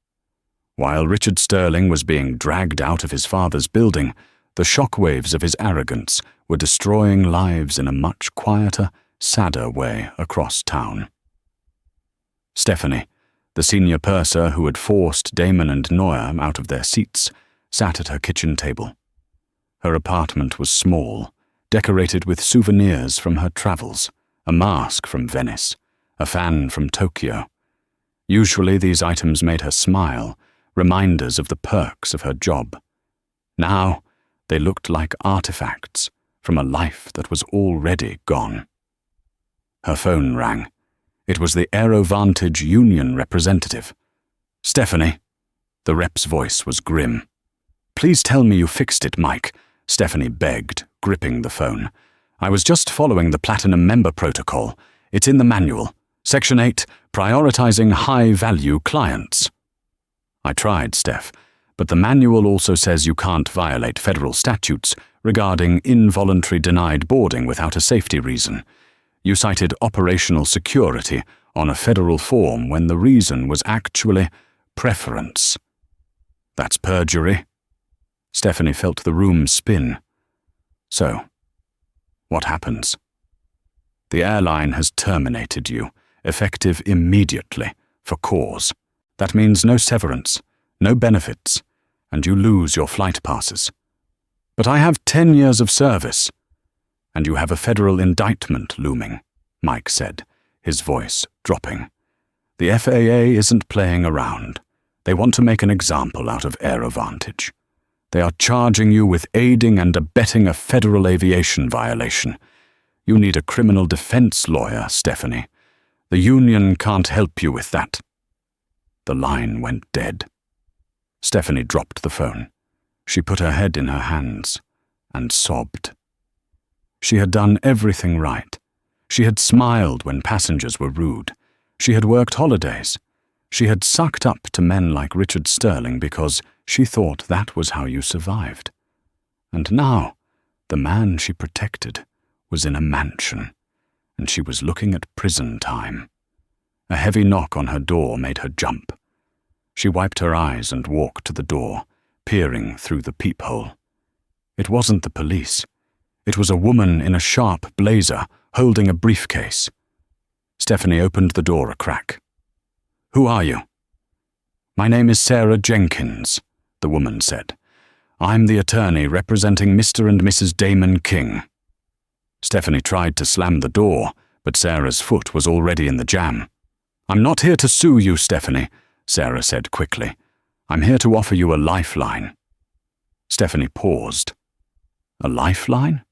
While Richard Sterling was being dragged out of his father's building, the shockwaves of his arrogance were destroying lives in a much quieter, sadder way across town. Stephanie, the senior purser who had forced Damon and Noah out of their seats, sat at her kitchen table. Her apartment was small, decorated with souvenirs from her travels, a mask from Venice, a fan from Tokyo. Usually these items made her smile, reminders of the perks of her job. Now they looked like artifacts from a life that was already gone. Her phone rang. It was the AeroVantage union representative. "Stephanie." The rep's voice was grim. "Please tell me you fixed it, Mike," Stephanie begged, gripping the phone. "I was just following the Platinum member protocol. It's in the manual. Section 8, prioritizing high-value clients." "I tried, Steph, but the manual also says you can't violate federal statutes regarding involuntary denied boarding without a safety reason. You cited operational security on a federal form when the reason was actually preference." "That's perjury." Stephanie felt the room spin. "So, what happens?" "The airline has terminated you, effective immediately, for cause. That means no severance, no benefits, and you lose your flight passes." "But I have 10 years of service." "And you have a federal indictment looming," Mike said, his voice dropping. "The FAA isn't playing around. They want to make an example out of AeroVantage. They are charging you with aiding and abetting a federal aviation violation. You need a criminal defense lawyer, Stephanie. The union can't help you with that." The line went dead. Stephanie dropped the phone. She put her head in her hands and sobbed. She had done everything right. She had smiled when passengers were rude. She had worked holidays. She had sucked up to men like Richard Sterling because she thought that was how you survived. And now, the man she protected was in a mansion, and she was looking at prison time. A heavy knock on her door made her jump. She wiped her eyes and walked to the door, peering through the peephole. It wasn't the police. It was a woman in a sharp blazer, holding a briefcase. Stephanie opened the door a crack. "Who are you?" "My name is Sarah Jenkins," the woman said. "I'm the attorney representing Mr. and Mrs. Damon King." Stephanie tried to slam the door, but Sarah's foot was already in the jam. "I'm not here to sue you, Stephanie," Sarah said quickly. "I'm here to offer you a lifeline." Stephanie paused. "A lifeline?"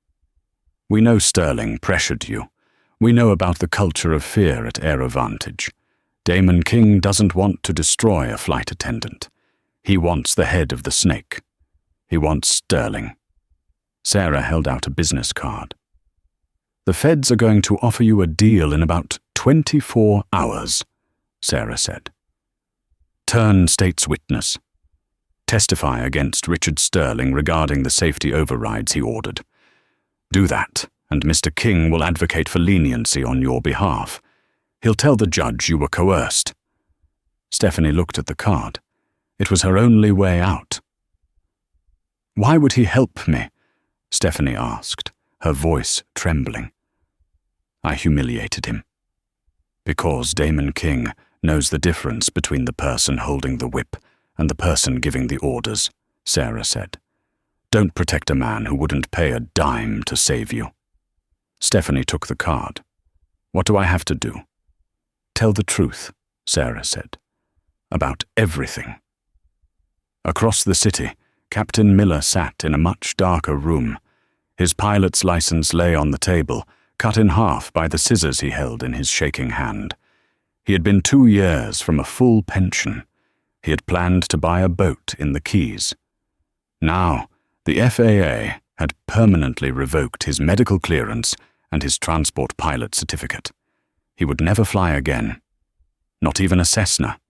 "We know Sterling pressured you. We know about the culture of fear at AeroVantage. Damon King doesn't want to destroy a flight attendant. He wants the head of the snake. He wants Sterling." Sarah held out a business card. "The feds are going to offer you a deal in about 24 hours, Sarah said. "Turn state's witness. Testify against Richard Sterling regarding the safety overrides he ordered. Do that, and Mr. King will advocate for leniency on your behalf. He'll tell the judge you were coerced." Stephanie looked at the card. It was her only way out. "Why would he help me?" Stephanie asked, her voice trembling. "I humiliated him." "Because Damon King knows the difference between the person holding the whip and the person giving the orders," Sarah said. "Don't protect a man who wouldn't pay a dime to save you." Stephanie took the card. "What do I have to do?" "Tell the truth," Sarah said. "About everything." Across the city, Captain Miller sat in a much darker room. His pilot's license lay on the table, cut in half by the scissors he held in his shaking hand. He had been 2 years from a full pension. He had planned to buy a boat in the Keys. Now, the FAA had permanently revoked his medical clearance and his transport pilot certificate. He would never fly again. Not even a Cessna.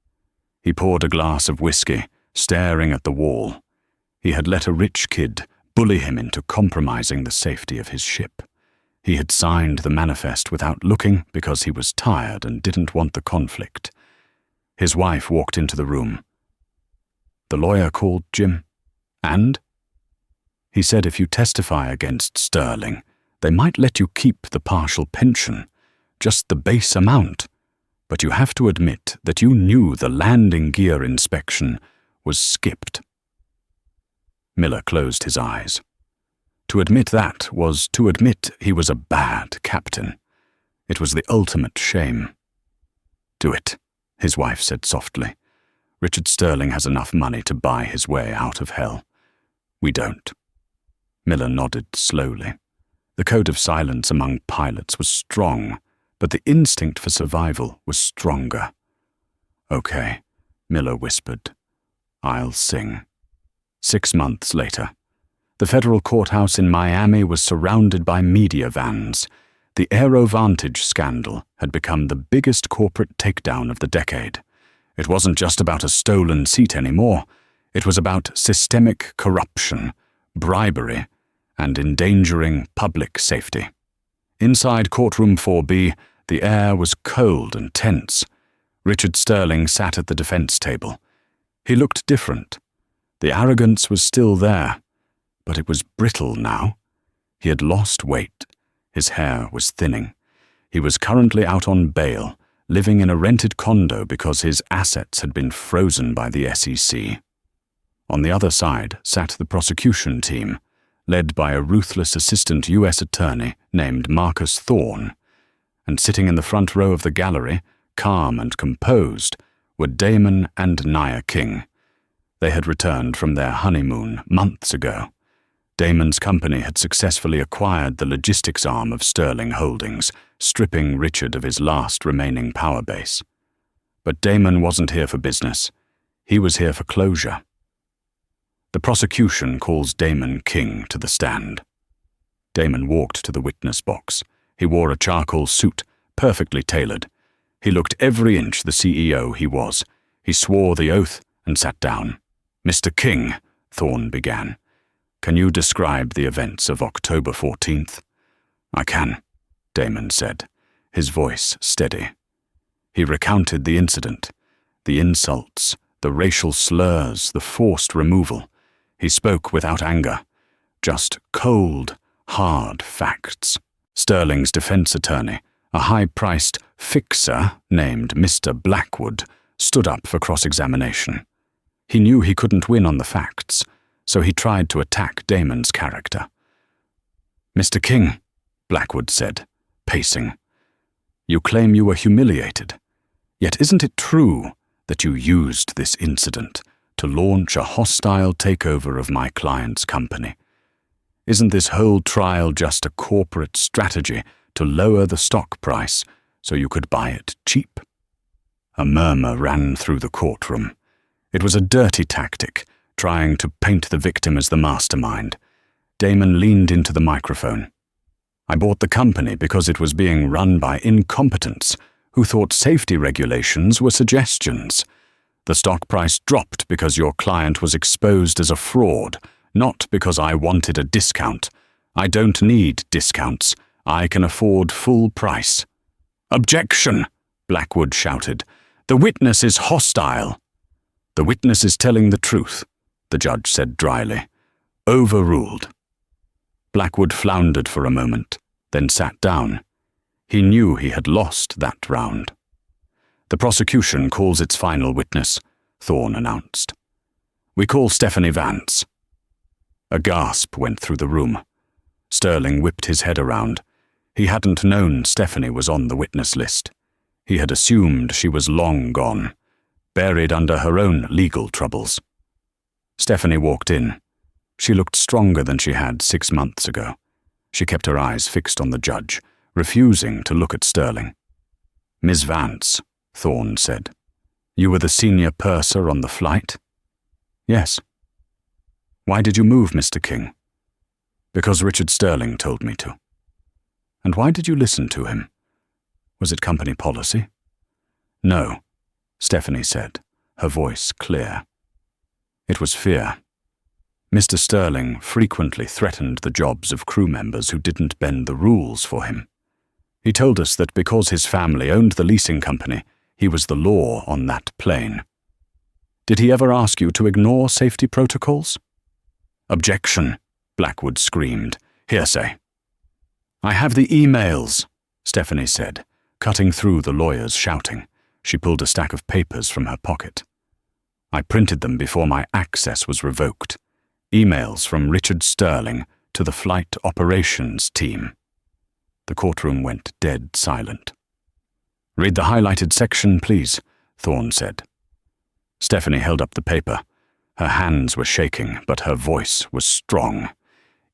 He poured a glass of whiskey, staring at the wall. He had let a rich kid bully him into compromising the safety of his ship. He had signed the manifest without looking because he was tired and didn't want the conflict. His wife walked into the room. "The lawyer called, Jim?" "And?" "He said if you testify against Sterling, they might let you keep the partial pension, just the base amount. But you have to admit that you knew the landing gear inspection was skipped." Miller closed his eyes. To admit that was to admit he was a bad captain. It was the ultimate shame. "Do it," his wife said softly. "Richard Sterling has enough money to buy his way out of hell. We don't." Miller nodded slowly. The code of silence among pilots was strong, but the instinct for survival was stronger. "Okay," Miller whispered. "I'll sing." 6 months later, the federal courthouse in Miami was surrounded by media vans. The AeroVantage scandal had become the biggest corporate takedown of the decade. It wasn't just about a stolen seat anymore. It was about systemic corruption, bribery, and endangering public safety. Inside courtroom 4B, the air was cold and tense. Richard Sterling sat at the defense table. He looked different. The arrogance was still there, but it was brittle now. He had lost weight. His hair was thinning. He was currently out on bail, living in a rented condo because his assets had been frozen by the SEC. On the other side sat the prosecution team, led by a ruthless assistant U.S. attorney named Marcus Thorne, and sitting in the front row of the gallery, calm and composed, were Damon and Nia King. They had returned from their honeymoon months ago. Damon's company had successfully acquired the logistics arm of Sterling Holdings, stripping Richard of his last remaining power base. But Damon wasn't here for business. He was here for closure. The prosecution calls Damon King to the stand. Damon walked to the witness box. He wore a charcoal suit, perfectly tailored. He looked every inch the CEO he was. He swore the oath and sat down. "Mr. King," Thorne began, "can you describe the events of October 14th? "I can," Damon said, his voice steady. He recounted the incident, the insults, the racial slurs, the forced removal. He spoke without anger, just cold, hard facts. Sterling's defense attorney, a high-priced fixer named Mr. Blackwood, stood up for cross-examination. He knew he couldn't win on the facts, so he tried to attack Damon's character. "Mr. King," Blackwood said, pacing, "you claim you were humiliated. Yet isn't it true that you used this incident to launch a hostile takeover of my client's company? Isn't this whole trial just a corporate strategy to lower the stock price so you could buy it cheap?" A murmur ran through the courtroom. It was a dirty tactic, trying to paint the victim as the mastermind. Damon leaned into the microphone. "I bought the company because it was being run by incompetents who thought safety regulations were suggestions. The stock price dropped because your client was exposed as a fraud, not because I wanted a discount. I don't need discounts. I can afford full price." "Objection!" Blackwood shouted. "The witness is hostile." "The witness is telling the truth," the judge said dryly. "Overruled." Blackwood floundered for a moment, then sat down. He knew he had lost that round. "The prosecution calls its final witness," Thorne announced. "We call Stephanie Vance." A gasp went through the room. Sterling whipped his head around. He hadn't known Stephanie was on the witness list. He had assumed she was long gone, buried under her own legal troubles. Stephanie walked in. She looked stronger than she had 6 months ago. She kept her eyes fixed on the judge, refusing to look at Sterling. "Miss Vance," Thorne said, "you were the senior purser on the flight?" "Yes." "Why did you move, Mr. King?" "Because Richard Sterling told me to." "And why did you listen to him? Was it company policy?" "No," Stephanie said, her voice clear. "It was fear. Mr. Sterling frequently threatened the jobs of crew members who didn't bend the rules for him. He told us that because his family owned the leasing company, he was the law on that plane." "Did he ever ask you to ignore safety protocols?" "Objection," Blackwood screamed. "Hearsay." "I have the emails," Stephanie said, cutting through the lawyer's shouting. She pulled a stack of papers from her pocket. "I printed them before my access was revoked. Emails from Richard Sterling to the flight operations team." The courtroom went dead silent. "Read the highlighted section, please," Thorne said. Stephanie held up the paper. Her hands were shaking, but her voice was strong.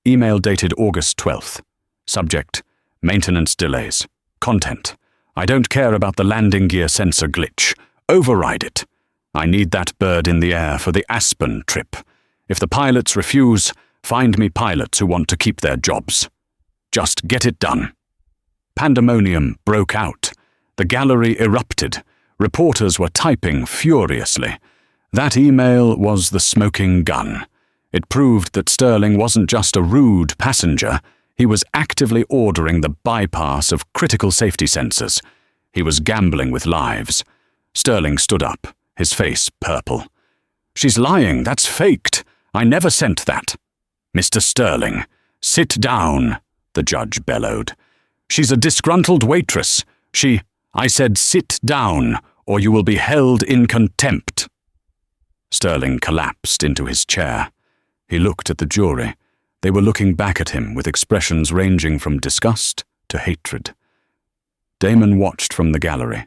Email dated August 12th. Subject: maintenance delays. Content: I don't care about the landing gear sensor glitch. Override it. I need that bird in the air for the Aspen trip. If the pilots refuse, find me pilots who want to keep their jobs. Just get it done. Pandemonium broke out. The gallery erupted. Reporters were typing furiously. That email was the smoking gun. It proved that Sterling wasn't just a rude passenger. He was actively ordering the bypass of critical safety sensors. He was gambling with lives. Sterling stood up, his face purple. "She's lying. That's faked. I never sent that." "Mr. Sterling, sit down," the judge bellowed. "She's a disgruntled waitress. I said sit down, or you will be held in contempt." Sterling collapsed into his chair. He looked at the jury. They were looking back at him with expressions ranging from disgust to hatred. Damon watched from the gallery.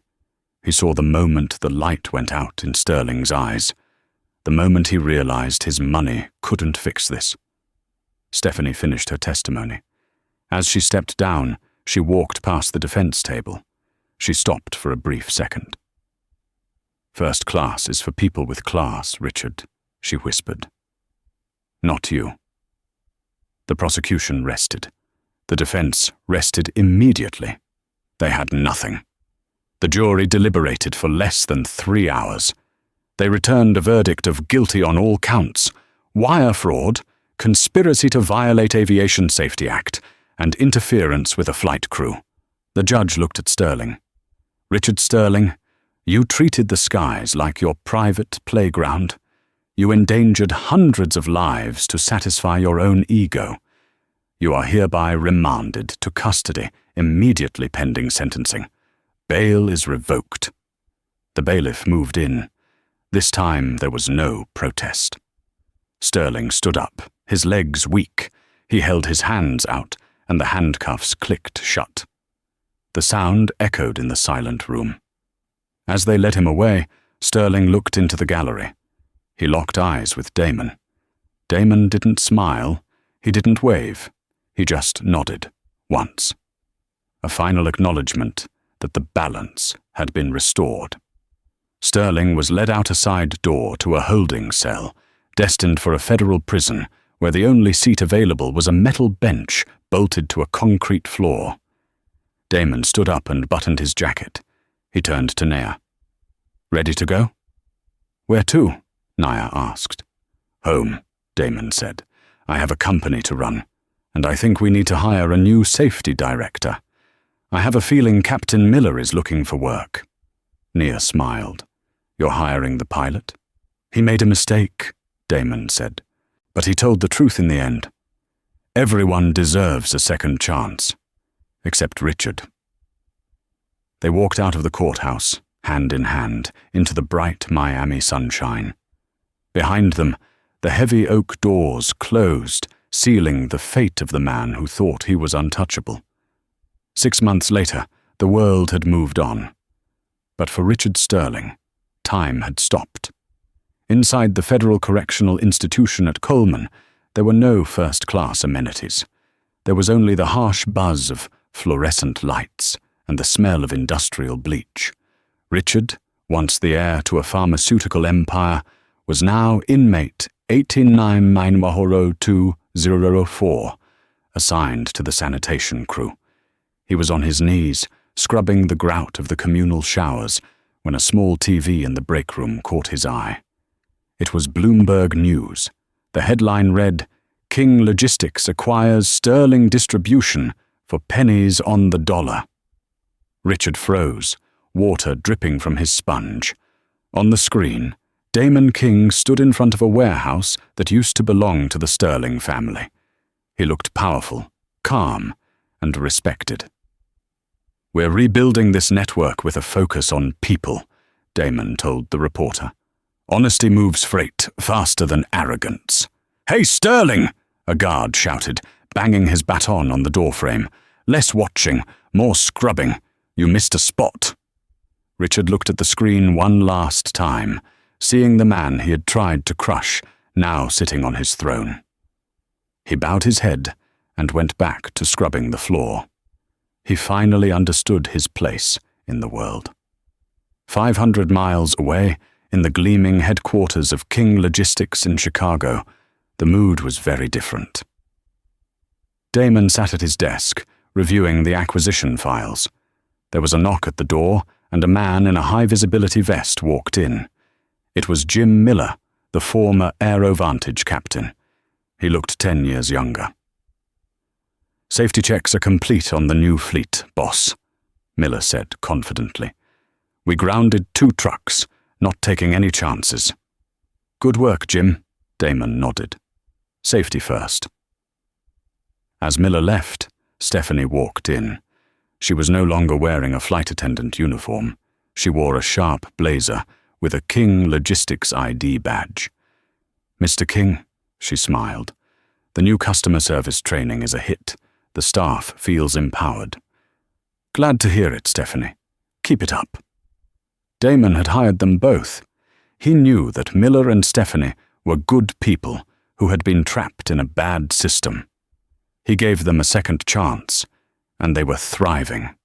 He saw the moment the light went out in Sterling's eyes, the moment he realized his money couldn't fix this. Stephanie finished her testimony. As she stepped down, she walked past the defense table. She stopped for a brief second. "First class is for people with class, Richard," she whispered. "Not you." The prosecution rested. The defense rested immediately. They had nothing. The jury deliberated for less than 3 hours. They returned a verdict of guilty on all counts: wire fraud, conspiracy to violate Aviation Safety Act, and interference with a flight crew. The judge looked at Sterling. "Richard Sterling, you treated the skies like your private playground. You endangered hundreds of lives to satisfy your own ego. You are hereby remanded to custody immediately pending sentencing. Bail is revoked." The bailiff moved in. This time there was no protest. Sterling stood up, his legs weak. He held his hands out, and the handcuffs clicked shut. The sound echoed in the silent room. As they led him away, Sterling looked into the gallery. He locked eyes with Damon. Damon didn't smile. He didn't wave. He just nodded, once. A final acknowledgement that the balance had been restored. Sterling was led out a side door to a holding cell, destined for a federal prison, where the only seat available was a metal bench bolted to a concrete floor. Damon stood up and buttoned his jacket. He turned to Naya. "Ready to go?" "Where to?" Naya asked. "Home," Damon said. "I have a company to run, and I think we need to hire a new safety director. I have a feeling Captain Miller is looking for work." Nia smiled. "You're hiring the pilot?" "He made a mistake," Damon said, "but he told the truth in the end. Everyone deserves a second chance, except Richard." They walked out of the courthouse, hand in hand, into the bright Miami sunshine. Behind them, the heavy oak doors closed, sealing the fate of the man who thought he was untouchable. 6 months later, the world had moved on. But for Richard Sterling, time had stopped. Inside the Federal Correctional Institution at Coleman, there were no first-class amenities. There was only the harsh buzz of fluorescent lights and the smell of industrial bleach. Richard, once the heir to a pharmaceutical empire, was now inmate 189-2004, assigned to the sanitation crew. He was on his knees, scrubbing the grout of the communal showers, when a small TV in the break room caught his eye. It was Bloomberg News. The headline read, "King Logistics acquires Sterling Distribution for pennies on the dollar." Richard froze, water dripping from his sponge. On the screen, Damon King stood in front of a warehouse that used to belong to the Sterling family. He looked powerful, calm, and respected. "We're rebuilding this network with a focus on people," Damon told the reporter. "Honesty moves freight faster than arrogance." "Hey, Sterling!" a guard shouted, banging his baton on the doorframe. "Less watching, more scrubbing. You missed a spot." Richard looked at the screen one last time, seeing the man he had tried to crush, now sitting on his throne. He bowed his head and went back to scrubbing the floor. He finally understood his place in the world. 500 miles away, in the gleaming headquarters of King Logistics in Chicago, the mood was very different. Damon sat at his desk, reviewing the acquisition files. There was a knock at the door, and a man in a high-visibility vest walked in. It was Jim Miller, the former Aerovantage captain. He looked 10 years younger. "Safety checks are complete on the new fleet, boss," Miller said confidently. "We grounded 2 trucks, not taking any chances." "Good work, Jim," Damon nodded. "Safety first." As Miller left, Stephanie walked in. She was no longer wearing a flight attendant uniform. She wore a sharp blazer with a King Logistics ID badge. "Mr. King," she smiled. "The new customer service training is a hit. The staff feels empowered." "Glad to hear it, Stephanie. Keep it up." Damon had hired them both. He knew that Miller and Stephanie were good people who had been trapped in a bad system. He gave them a second chance, and they were thriving.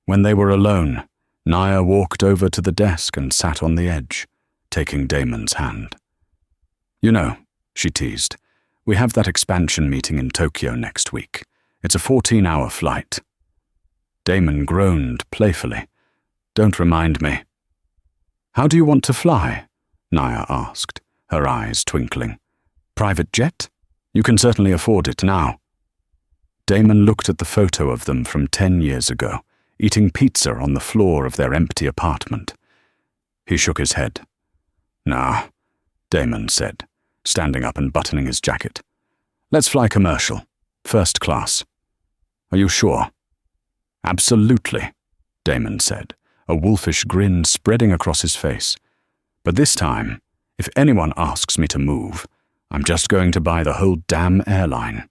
When they were alone, Naya walked over to the desk and sat on the edge, taking Damon's hand. "You know," she teased, "we have that expansion meeting in Tokyo next week. It's a 14-hour flight." Damon groaned playfully. "Don't remind me." "How do you want to fly?" Naya asked, her eyes twinkling. "Private jet? You can certainly afford it now." Damon looked at the photo of them from 10 years ago, eating pizza on the floor of their empty apartment. He shook his head. "Nah," Damon said, standing up and buttoning his jacket. "Let's fly commercial, first class." "Are you sure?" "Absolutely," Damon said, a wolfish grin spreading across his face. "But this time, if anyone asks me to move, I'm just going to buy the whole damn airline."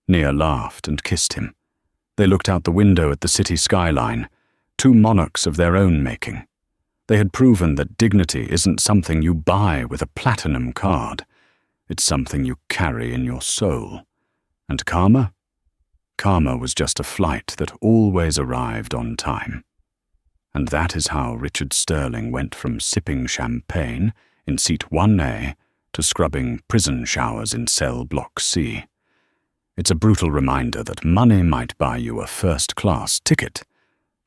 Nia laughed and kissed him. They looked out the window at the city skyline, 2 monarchs of their own making. They had proven that dignity isn't something you buy with a platinum card. It's something you carry in your soul. And karma? Karma was just a flight that always arrived on time. And that is how Richard Sterling went from sipping champagne in seat 1A to scrubbing prison showers in cell block C. It's a brutal reminder that money might buy you a first-class ticket,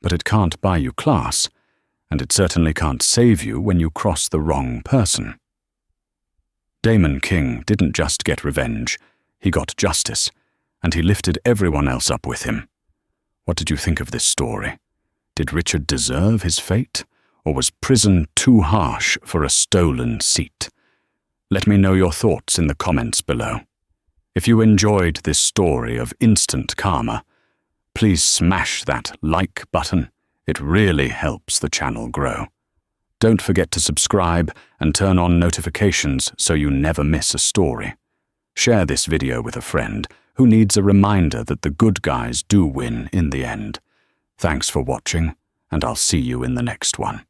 but it can't buy you class, and it certainly can't save you when you cross the wrong person. Damon King didn't just get revenge, he got justice, and he lifted everyone else up with him. What did you think of this story? Did Richard deserve his fate, Or was prison too harsh for a stolen seat? Let me know your thoughts in the comments below. If you enjoyed this story of instant karma, please smash that like button. It really helps the channel grow. Don't forget to subscribe and turn on notifications so you never miss a story. Share this video with a friend who needs a reminder that the good guys do win in the end. Thanks for watching, and I'll see you in the next one.